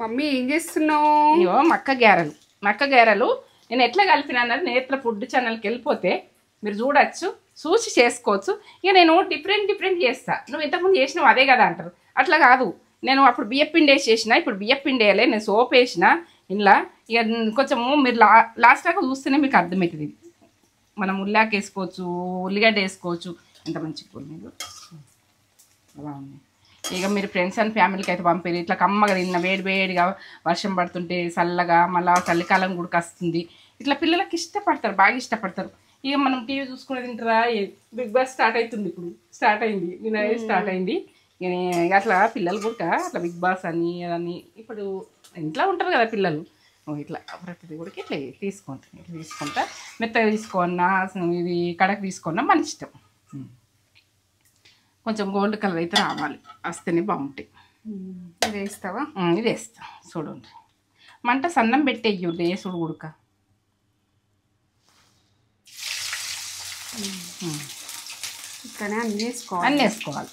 Mummy ఏం చేస్తున్నావు? ఇవో మక్క గారెలు నేను ఎట్లా కలిపిన అన్నది నేత్ర ఫుడ్ ఛానల్కి వెళ్ళిపోతే మీరు చూడొచ్చు, చూసి చేసుకోవచ్చు. ఇక నేను డిఫరెంట్ చేస్తా. నువ్వు ఇంతకుముందు చేసినావు అదే కదా అంటారు. అట్లా కాదు, నేను అప్పుడు బియ్యపిండి వేసి చేసిన, ఇప్పుడు బియ్యపిండి వేయలే, నేను సోప్ వేసిన ఇంట్లో. ఇక కొంచెము మీరు లాస్ట్ దాకా చూస్తేనే మీకు అర్థమవుతుంది. మనం ఉల్లాకి వేసుకోవచ్చు, ఉల్లిగడ్డ వేసుకోవచ్చు. ఎంత మంచి కూర మీరు బాగుంది. ఇక మీరు ఫ్రెండ్స్ అండ్ ఫ్యామిలీకి అయితే పంపారు. ఇట్లా కమ్మగా తిన్న వేడిగా వర్షం పడుతుంటే చల్లగా, మళ్ళీ చలికాలం గుడికొస్తుంది. ఇట్లా పిల్లలకి ఇష్టపడతారు, బాగా ఇష్టపడతారు. ఇక మనం టీవీ చూసుకుని తింటారా, బిగ్ బాస్ స్టార్ట్ అవుతుంది, ఇప్పుడు స్టార్ట్ అయింది, నిన్న స్టార్ట్ అయింది. ఇక అట్లా పిల్లలు కూడా అట్లా బిగ్ బాస్ అని అదని ఇప్పుడు ఇంట్లో ఉంటారు కదా పిల్లలు. ఇట్లా ప్రతిదీ కూడా ఇట్లా తీసుకుంటా మెత్తగా తీసుకున్నా, ఇది కడకు తీసుకున్నా మన ఇష్టం. కొంచెం గోల్డ్ కలర్ అయితే రావాలి, వస్తేనే బాగుంటాయి. ఇది వేస్తావా? ఇది వేస్తా చూడండి. మంట సన్నం పెట్టేయ్యు లేసుడు ఉడక. ఇక్కడనే అన్నీ వేసుకోవాలి. అన్నీ వేసుకోవాలి.